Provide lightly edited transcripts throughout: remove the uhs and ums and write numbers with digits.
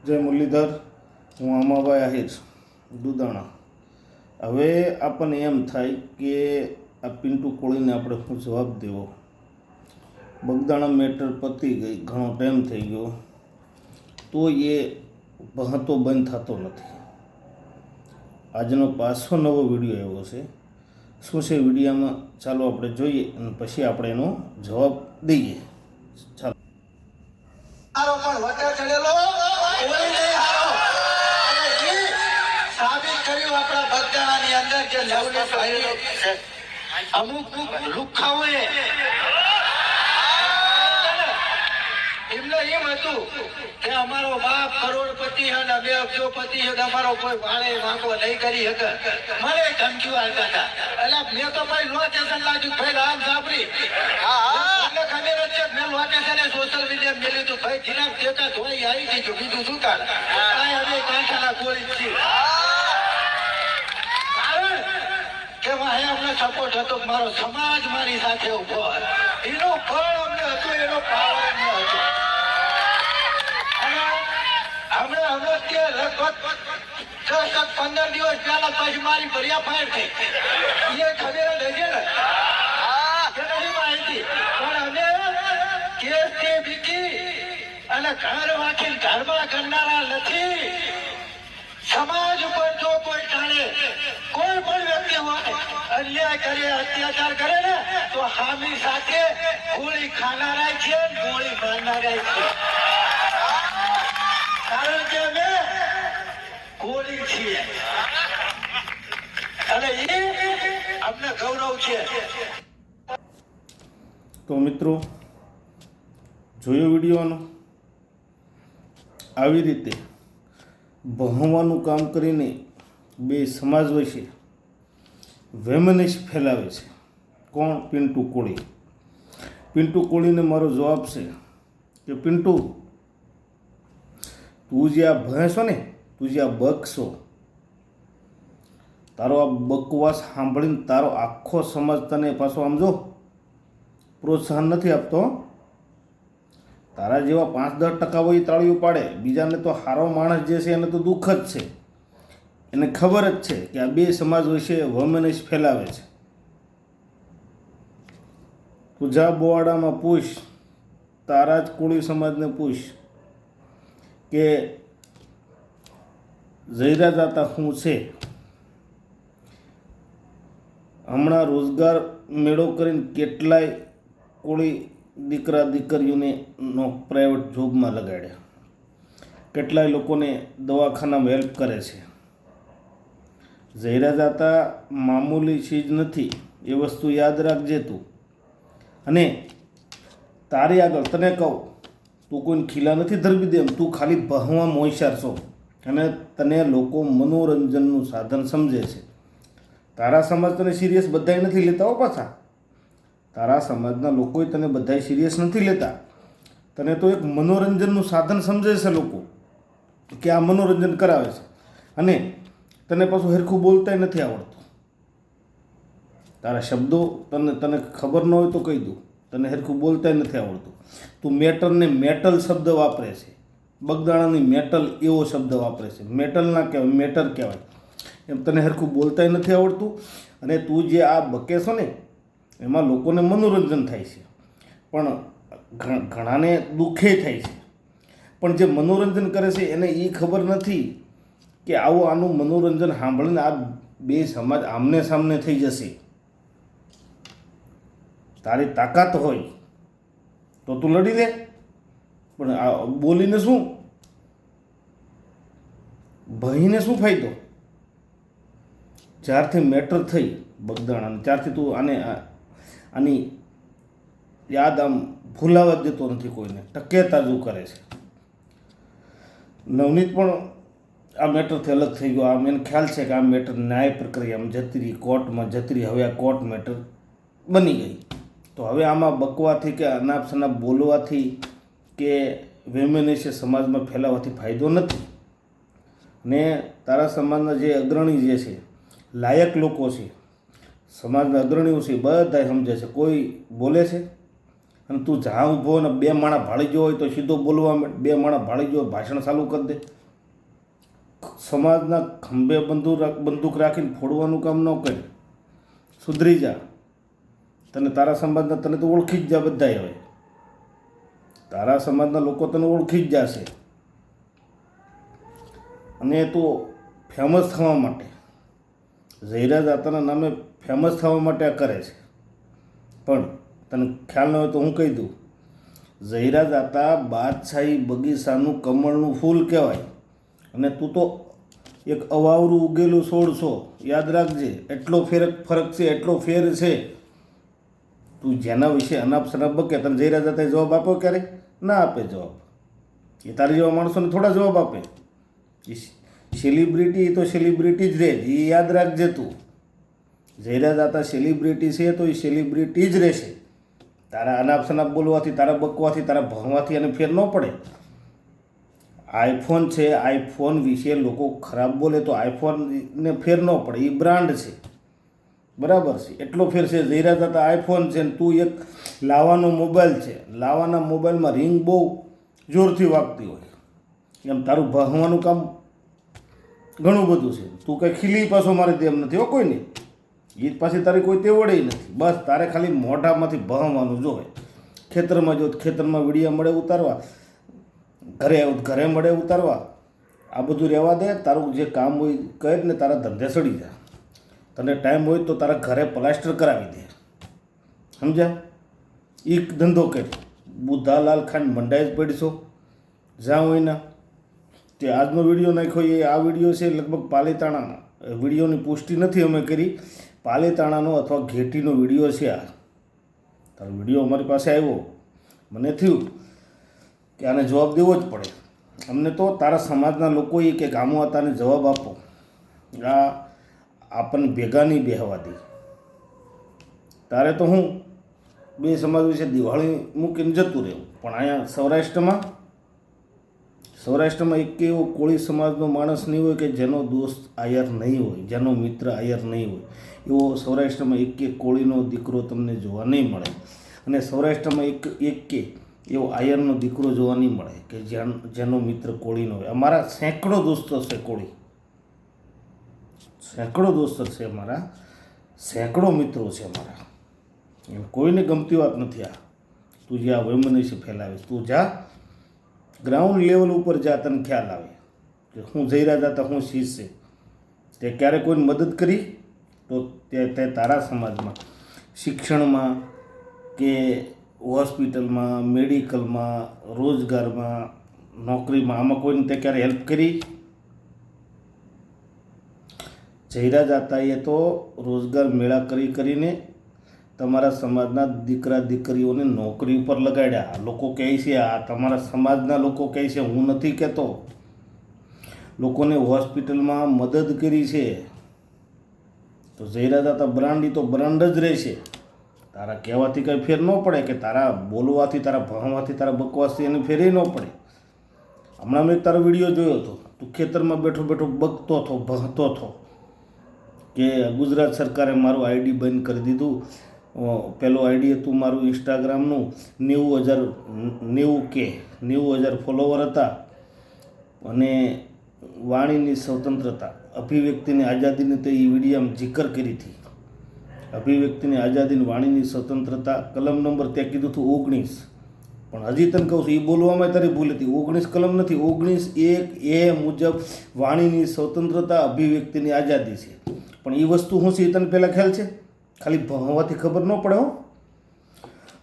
જય મુરલીધર, હું આમાભાઈ આહિર દુદાણા। હવે આપણને એમ થાય કે આ પિન્ટુ કોળીને આપણે શું જવાબ દેવો। બગદાણા મેટર પતી ગઈ, ઘણો ટાઈમ થઈ ગયો, તો એ ભહતો બંધ થતો નથી। આજનો પાછો નવો વિડીયો આવ્યો છે। શું છે વિડીયોમાં, ચાલો આપણે જોઈએ અને પછી આપણે એનો જવાબ દઈએ। ચાલો। પણ વચ્ચે ચડેલો કોઈ નહીં હારો, અને ઈ સાબિત કર્યું આપણા બગદાણાની અંદર કે લવલી ભાઈઓ છે। અમુક લુખાઓએ એમને એમ હતું કે અમારો બાપ કરોડપતિ છે ને 2 અબજોપતિ છે, અમારો કોઈ વાળે વાંકો નહીં કરી શકે, મને ધમકીઓ આપતા હતા। એટલે મેં તો ભાઈ લોકેશન લાગ્યું, ભાઈ રામ સાબરી એટલે ખબર જ છે, મેં લોકેશન સોશિયલ મીડિયા મેળ્યું હતું, ભાઈ જીરામ ટેકા ધોઈ આવી ગઈ, બીજું શું કાઢ હવે કાંઠાના ગોળી છે। કારણ કે વાહે અમને સપોર્ટ હતો, મારો સમાજ મારી સાથે ઉભો હતો, એનો ફળ અમને હતું, એનો પાવર અમને હતો। હમણાં લગભગ 10-15 દિવસ પહેલા પછી મારી ભર્યા ફાયર થઈ, એ ખબર જ હશે ને કે નથી માહિતી, પણ અમે કેસથી બીકી અને ઘર વાંચીને ઘરમાં કરનારા નથી। સમાજ ઉપર જો કોઈ ટાળે, કોઈ પણ વ્યક્તિ હોય અન્યાય કરે, અત્યાચાર કરે ને, તો હામી સાથે ગોળી ખાનારા છે, ગોળી મારનારા છે। કારણ કે અમે ગોળી છીએ અને એ અમને ગૌરવ છે। તો મિત્રો, જોયો વિડીયોનો? આવી રીતે ભણવાનું કામ કરીને બે સમાજ વચ્ચે વેમનેશ ફેલાવે છે। કોણ? પિન્ટુ કોળી। પિન્ટુ કોળીને મારો જવાબ છે કે પિન્ટુ, તું જે આ ભણેશો ને, તું જે આ બકશો, તારો આ બકવાસ સાંભળીને તારો આખો સમાજ તને પાછો આમ જો પ્રોત્સાહન નથી આપતો। તારા જેવા 5-10% હોય તાળીઓ પાડે, બીજાને તો હારો માણસ જે છે એને તો દુઃખ જ છે, એને ખબર જ છે કે આ બે સમાજ વિશે વમેનિશ ફેલાવે છે। તું જા બોવાડામાં પૂછ, તારા જ કોળી સમાજને પૂછ કે જયરા દાતા શું છે। હમણાં રોજગાર મેળો કરીને કેટલાય કોળી દીકરા દીકરીઓને પ્રાઇવેટ જોબમાં લગાડ્યા, કેટલાય લોકોને દવાખાનામાં હેલ્પ કરે છે। જયરા દાતા મામૂલી ચીજ નથી, એ વસ્તુ યાદ રાખજે તું। અને તારી આગળ તને કહું, તું કોઈને ખીલા નથી ધરબી દે, તું ખાલી ભણવામાં હોશિયાર છો અને તને લોકો મનોરંજનનું સાધન સમજે છે। તારા સમાજ તને સિરિયસ બધાય નથી લેતા હો પાછા, તારા સમાજના લોકો તને બધાય સિરિયસ નથી લેતા, તને તો એક મનોરંજનનું સાધન સમજે છે લોકો, કે આ મનોરંજન કરાવે છે। અને તને પાછું હરખું બોલતાય નથી આવડતું, તારા શબ્દો તને ખબર ન હોય તો કહી દઉં, તને હરખું બોલતાય નથી આવડતું। તું મેટરને મેટલ શબ્દ વાપરે છે, બગદાણાની મેટલ એવો શબ્દ વાપરે છે, મેટલ ના કહેવાય, મેટર કહેવાય, એમ તને હરખું બોલતાય નથી આવડતું। અને તું જે આ બકે છો ને, એમાં લોકોને મનોરંજન થાય છે, પણ ઘણાને દુઃખે થાય છે। પણ જે મનોરંજન કરે છે એને એ ખબર નથી કે આનું મનોરંજન સાંભળીને આ બે સમાજ આમને સામને થઈ જશે। તારી તાકાત હોય તો તું લડી લે, પણ આ બોલીને શું, ભાઈને શું ફાયદો? જ્યારથી મેટર થઈ બગદાણા, ત્યારથી તું આની યાદ આમ ભૂલાવા દેતો નથી કોઈને, ટકેતાજુ કરે છે। નવનીત પણ આ મેટરથી અલગ થઈ ગયો, આમ એને ખ્યાલ છે કે આ મેટર ન્યાય પ્રક્રિયામાં જતી રહી, કોર્ટમાં જતી રહી, હવે આ કોર્ટ મેટર બની ગઈ, તો હવે આમાં બકવાથી કે અનાપ શનાપ બોલવાથી કે વેમેનેશે સમાજમાં ફેલાવવાથી ફાયદો નથી। ને તારા સમાજના જે અગ્રણી જે છે, લાયક લોકો છે, સમાજના અગ્રણીઓ છે, બધા સમજે છે, કોઈ બોલે છે? અને તું જ્યાં ઊભો ને બે માણા ભાળી ગયો હોય તો સીધો બોલવા માંડ. બે માણા ભાળી ગયો ભાષણ ચાલુ કરી દે. સમાજના ખંભે બંદૂક રાખીને ફોડવાનું કામ ન કરે. સુધરી જા. તને તારા સમાજના તને તો ઓળખી જ જા બધાય. હવે તારા સમાજના લોકો તને ઓળખી જ જશે. અને તો ફેમસ થવા માટે, ઝહીરા જાતાના નામે ફેમસ થવા માટે આ કરે છે. પણ તને ખ્યાલ ન હોય તો હું કહી દઉં, ઝહીરા જાતા બાદશાહી બગીચાનું કમળનું ફૂલ કહેવાય. અને તું તો એક અવાવરું ઉગેલું છોડ છો. યાદ રાખજે, એટલો ફરક છે, એટલો ફેર છે. તું જેના વિશે અનાપ શનાપ બકે, તને ઝહીરા જાતાએ જવાબ આપ્યો ક્યારે? ના આપે જવાબ. એ તારી જેવા માણસોને થોડા જવાબ આપે. સેલિબ્રિટી તો સેલિબ્રિટી જ રહે, એ યાદ રાખજે તું. ઝહીરા જાતા સેલિબ્રિટી છે તો એ સેલિબ્રિટી જ રહેશે. તારા અનાપ શનાપ બોલવાથી, તારા બકવાથી, તારા ભણવાથી એને ફેર ન પડે. આઈફોન છે, આઈફોન વિશે લોકો ખરાબ બોલે તો આઈફોનને ફેર ન પડે. એ બ્રાન્ડ છે, બરાબર છે, એટલો ફેર છે. ઝહીરા જાતા આઈફોન છે ને તું એક લાવાનો મોબાઈલ છે. લાવાના મોબાઈલમાં રિંગ બહુ જોરથી વાગતી હોય. એમ તારું ભણવાનું કામ ઘણું બધું છે. તું કંઈ ખીલી પાછો મારે તેમ નથી હો કોઈને. એ પાછી તારી કોઈ તેવડે નથી. બસ તારે ખાલી મોઢામાંથી ભણવાનું જોવે. ખેતરમાં જો ખેતરમાં વીડિયા મળે ઉતારવા, ઘરે આવું ઘરે મળે ઉતારવા. આ બધું રહેવા દે. તારું જે કામ હોય કહે ને, તારા ધંધે સડી જા. તને ટાઈમ હોય તો તારા ઘરે પ્લાસ્ટર કરાવી દે. સમજ્યા? એક ધંધો કરી. બુધાલાલ ખાન મંડાઈ જ પડીશો જ્યાં હોય ના. તે આજનો વિડીયો નાખ્યો એ આ વિડીયો છે લગભગ પાલીતાણાનો. વિડીયોની પુષ્ટિ નથી અમે કરી. પાલીતાણાનો અથવા ઘેટીનો વિડીયો છે આ. તારો વિડીયો અમારી પાસે આવ્યો, મને થયું કે આને જવાબ દેવો જ પડે. અમને તો તારા સમાજના લોકોએ કે ગામો હતાને જવાબ આપો. આ આપણને ભેગા નહીં બેહવા દે. તારે તો હું બે સમાજ વિશે દિવાળી મૂકીને જતું રહેવું. પણ અહીંયા સૌરાષ્ટ્રમાં એક એવો કોળી સમાજનો માણસ નહીં હોય કે જેનો દોસ્ત આયર નહીં હોય, જેનો મિત્ર આયર નહીં હોય. એવો સૌરાષ્ટ્રમાં એક કોળીનો દીકરો તમને જોવા નહીં મળે. અને સૌરાષ્ટ્રમાં એક એવો આયરનો દીકરો જોવા નહીં મળે કે જેનો મિત્ર કોળીનો હોય. અમારા સેંકડો દોસ્તો છે કોળી, સેંકડો દોસ્તો છે અમારા, સેંકડો મિત્રો છે અમારા. એમ કોઈને ગમતી વાત નથી આ. તું જ્યાં વૈમનસ્ય ફેલાવીશ, તું જા ગ્રાઉન્ડ લેવલ ઉપર જા, તને ખ્યાલ આવે કે હું ઝહીરા જાતા હું શીશ છે. તે ક્યારે કોઈને મદદ કરી તો તે તારા સમાજમાં શિક્ષણમાં કે હોસ્પિટલમાં, મેડિકલમાં, રોજગારમાં, નોકરીમાં, આમાં કોઈને તે ક્યારે હેલ્પ કરી? ઝહીરા જાતાએ તો રોજગાર મેળા કરીને તમારા સમાજના દીકરા દીકરીઓને નોકરી ઉપર લગાડ્યા. લોકો કહે છે, આ તમારા સમાજના લોકો કહે છે, હું નથી કહેતો. લોકોને હોસ્પિટલમાં મદદ કરી છે. તો ઝહીરા જાતા બ્રાન્ડ તો બ્રાન્ડ જ રહેશે. તારા કહેવાથી કંઈ ફેર ન પડે કે તારા બોલવાથી, તારા ભણવાથી, તારા બકવાસથી એને ફેરે ન પડે. હમણાં મેં તારો વિડીયો જોયો હતો. તું ખેતરમાં બેઠો બેઠો બકતો હતો, ભણતો હતો કે ગુજરાત સરકારે મારું આઈડી બંધ કરી દીધું. પેલું આઈડી હતું મારું ઇન્સ્ટાગ્રામનું, 90,000 ફોલોવર હતા. અને વાણીની સ્વતંત્રતા, અભિવ્યક્તિની આઝાદીની તે એ વિડીયામાં જિકર કરી હતી. અભિવ્યક્તિની આઝાદીની, વાણીની સ્વતંત્રતા, કલમ નંબર ત્યાં કીધું હતું 19. પણ હજી તને કહું છું, એ બોલવામાં તારી ભૂલ હતી. 19 કલમ નથી, 19(1)(a) મુજબ વાણીની સ્વતંત્રતા, અભિવ્યક્તિની આઝાદી છે. પણ એ વસ્તુ શું છે એ તને પહેલાં ખ્યાલ છે? ખાલી ભણવાથી ખબર ન પડે હો.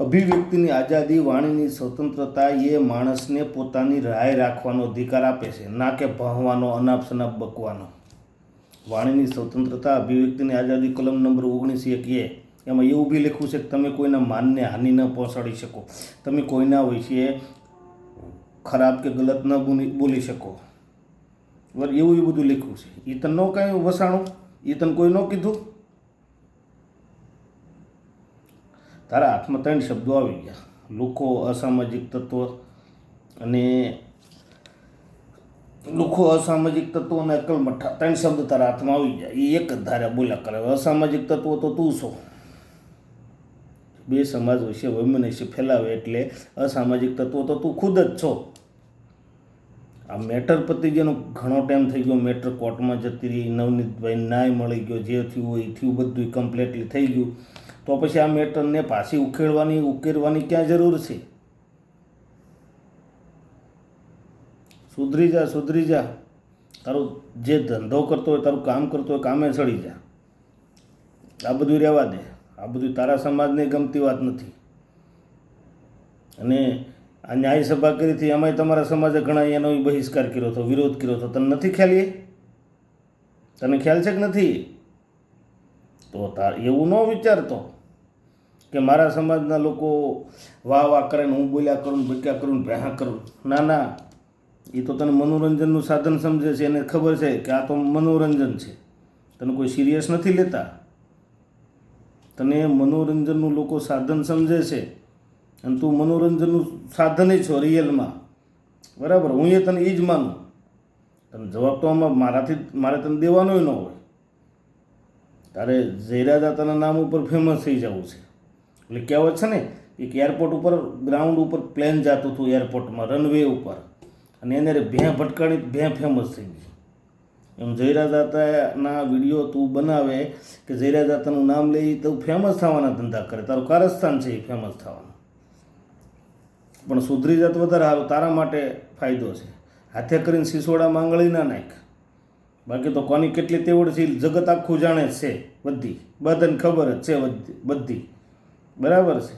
અભિવ્યક્તિની આઝાદી, વાણીની સ્વતંત્રતા એ માણસને પોતાની રાય રાખવાનો અધિકાર આપે છે, ના કે ભણવાનો, અનાપ શનાપ બકવાનો. વાણીની સ્વતંત્રતા, અભિવ્યક્તિની આઝાદી, કલમ નંબર 19(1)(a) એમાં એવું બી લખ્યું છે કે તમે કોઈના માનને હાનિ ન પહોંચાડી શકો, તમે કોઈના વિશે ખરાબ કે ગલત ન બોલી શકો. બરાબર, એવું બધું લખ્યું છે. એ તને ન કાંઈ વસાણું? એ તને કોઈ ન કીધું? તારા હાથમાં 3 શબ્દો આવી ગયા: લુખો, અસામાજિક તત્વ અને અકલમઠ્ઠા. 3 શબ્દ તારા હાથમાં આવી ગયા. એ એક જ ધારે બોલ્યા કરે. અસામાજિક તત્વો તો તું છો. બે સમાજ વિશે વૈમનસ્ય ફેલાવે એટલે અસામાજિક તત્વો તો તું ખુદ જ છો. આ મેટર પતી જેનો ઘણો ટાઈમ થઈ ગયો, મેટર કોર્ટમાં જતી રહી, નવનીતભાઈ ન્યાય મળી ગયો, જે થયું હોય એ થયું, બધું કમ્પ્લીટલી થઈ ગયું. તો પછી આ મેટરને પાછી ઉકેલવાની ક્યાં જરૂર છે? સુધરી જા. તારું જે ધંધો કરતો હોય, તારું કામ કરતો હોય, કામે ચડી જા. આ બધું રહેવા દે. આ બધું તારા સમાજને ગમતી વાત નથી. અને આ ન્યાય સભા કરી હતી, એમાંય તમારા સમાજે ઘણા એનો બહિષ્કાર કર્યો હતો, વિરોધ કર્યો હતો. તને નથી ખ્યાલ? તને ખ્યાલ છે કે નથી? તો એવું ન વિચારતો કે મારા સમાજના લોકો વાહ કરે ને હું બોલ્યા કરું, બક્યા કરું, ભેહા કરું. ના, એ તો તને મનોરંજનનું સાધન સમજે છે. એને ખબર છે કે આ તો મનોરંજન છે. તને કોઈ સિરિયસ નથી લેતા. તને મનોરંજનનું લોકો સાધન સમજે છે અને તું મનોરંજનનું સાધન છો રિયલમાં. બરાબર? હું તને એ જ માનું. તને જવાબ તો આમાં મારે તને દેવાનો ન હોય. તારે ઝૈરાદાતાના નામ ઉપર ફેમસ થઈ જવું છે. એટલે કહેવત છે ને, એક એરપોર્ટ ઉપર, ગ્રાઉન્ડ ઉપર પ્લેન જતું હતું, એરપોર્ટમાં રનવે ઉપર, અને એને ભેં ભટકાણી, ભેં ફેમસ થઈ ગઈ. એમ ઝૈરાદાતાના વિડીયો તું બનાવે કે ઝૈરાદાતાનું નામ લઈ તો ફેમસ થવાના ધંધા કરે. તારું કારસ્તાન છે એ ફેમસ થવાનું. પણ સુધરી જાત વધારે સારું, તારા માટે ફાયદો છે. હાથે કરીને સિસોડા માંગળી ના નાખ. બાકી તો કોની કેટલી તેવડ છે જગત આખું જાણે જ છે. બધાને ખબર જ છે બધી. બરાબર છે?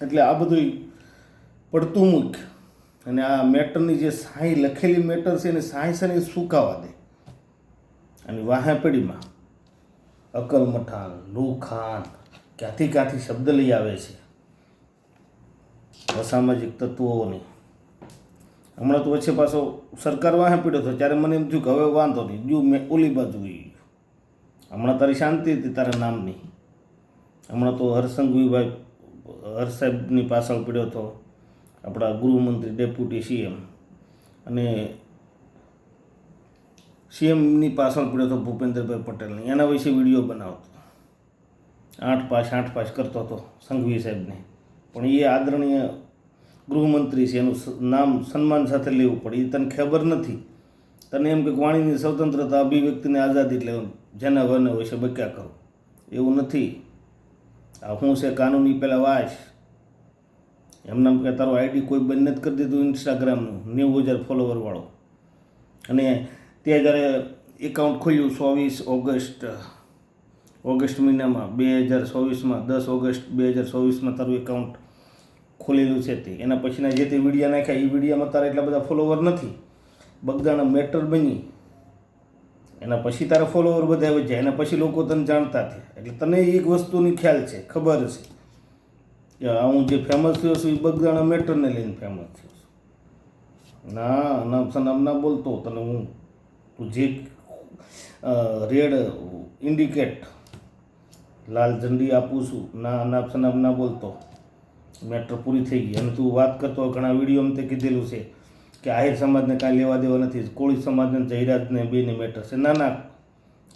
એટલે આ બધું પડતું મૂક. અને આ મેટરની જે સાહી લખેલી મેટર છે એને સાહી છે ને એ સુકાવા દે. અને વાહે પડીમાં અકલ મઠાન, લુખાન, ક્યાંથી શબ્દ લઈ આવે છે અસામાજિક તત્વોની. હમણાં તો વચ્ચે પાછો સરકાર વાહે પીડ્યો હતો, ત્યારે મને એમ થયું કે હવે વાંધો નહીં, જો મેં ઓલી બાજુ ગઈ. હમણાં તારી શાંતિ હતી તારા નામની. હમણાં તો હર્ષસંઘવીભાઈ સાહેબની પાછળ પીડ્યો હતો, આપણા ગૃહમંત્રી, ડેપ્યુટી સીએમ, અને સીએમની પાછળ પીડ્યો હતો ભૂપેન્દ્રભાઈ પટેલની. એના વિશે વિડીયો બનાવતો, 8 પાસ કરતો હતો સંઘવી સાહેબને. પણ એ આદરણીય ગૃહમંત્રી છે, એનું નામ સન્માન સાથે લેવું પડે. એ તને ખબર નથી. તને એમ કે વાણીની સ્વતંત્રતા, અભિવ્યક્તિની આઝાદી એટલે જેના વને હોય છે બક્યા કરો. એવું નથી. આ શું છે કાનૂની પહેલાં વાંચ. એમનામ કે તારું આઈડી કોઈ બંધ નથી કરી દીધું ઇન્સ્ટાગ્રામનું 90,000 ફોલોવરવાળો. અને તે જ્યારે એકાઉન્ટ ખોલ્યું 24 ઓગસ્ટ મહિનામાં 2024માં, 10 ઓગસ્ટ 2024માં તારું એકાઉન્ટ ખોલેલું છે. તે એના પછીના જે તે વિડીયો નાખ્યા એ વિડીયોમાં તારા એટલા બધા ફોલોવર નથી. બગદાણા મેટર બની એના પછી તારા ફોલોવર બધા વધ્યા. એના પછી લોકો તને જાણતા થયા. એટલે તને એક વસ્તુની ખ્યાલ છે, ખબર છે કે હું જે ફેમસ થયો છું એ બગદાણા મેટરને લઈને ફેમસ થયો છું. ના બોલતો તને હું તું જે રેડ ઇન્ડિકેટ લાલ ઝંડી આપું છું, ના બોલતો. મેટર પૂરી થઈ ગઈ. અને તું વાત કરતો ઘણા વિડીયોમાં તે કીધેલું છે કે આહિર સમાજને કાંઈ લેવા દેવા નથી, કોળી સમાજને જયરાજને બેની મેટર છે. ના,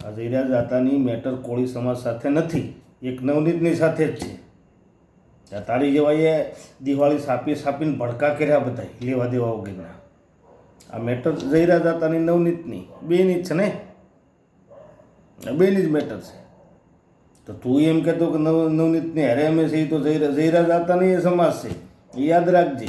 આ જયરાજ દાતાની મેટર કોળી સમાજ સાથે નથી, એક નવનીતની સાથે જ છે. તારી જેવા એ દિવાળી સાપીને ભડકા કર્યા બધા લેવા દેવા વગેરેના. આ મેટર જયરાજ દાતાની, નવનીતની બેની જ છે ને, બેની જ મેટર છે. તો તું એમ કહેતો કે નવનીતની હારે અમે છે, એ તો જયરાજ દાતાની એ સમાજ છે. એ યાદ રાખજે.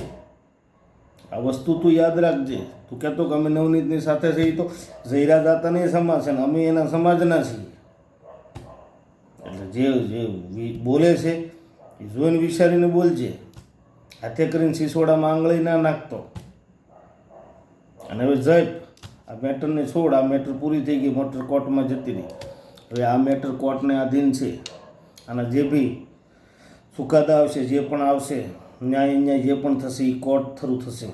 આ વસ્તુ તું યાદ રાખજે. તું કહેતો કે અમે નવનીતની સાથે છે, એ તો જયરાજ દાતાની સમાજ છે ને અમે એના સમાજના છીએ. એટલે જે બોલે છે એ જોઈને વિચારીને બોલજે. હાથે કરીને સિસોડામાં આંગળી ના નાખતો. અને હવે જય આ મેટરને છોડ. આ મેટર પૂરી થઈ ગઈ, મેટર કોર્ટમાં જતી રહી. હવે આ મેટર કોર્ટને આધીન છે. આના જે બી ચુકાદા આવશે, જે પણ આવશે, ન્યાય જે પણ થશે એ કોર્ટ થ્રુ થશે.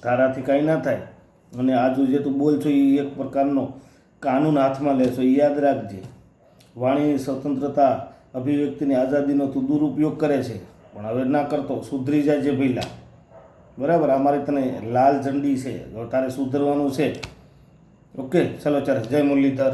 તારાથી કાંઈ ના થાય. અને આજુ જે તું બોલ છો એ એક પ્રકારનો કાનૂન હાથમાં લેશો. એ યાદ રાખજે. વાણીની સ્વતંત્રતા, અભિવ્યક્તિની આઝાદીનો તું દુરુપયોગ કરે છે, પણ હવે ના કરતો. સુધરી જાય છે પહેલાં. બરાબર? આ મારી તને લાલ ઝંડી છે, તારે સુધરવાનું છે. ઓકે, ચલો ચાલ. જય મુરલીધર.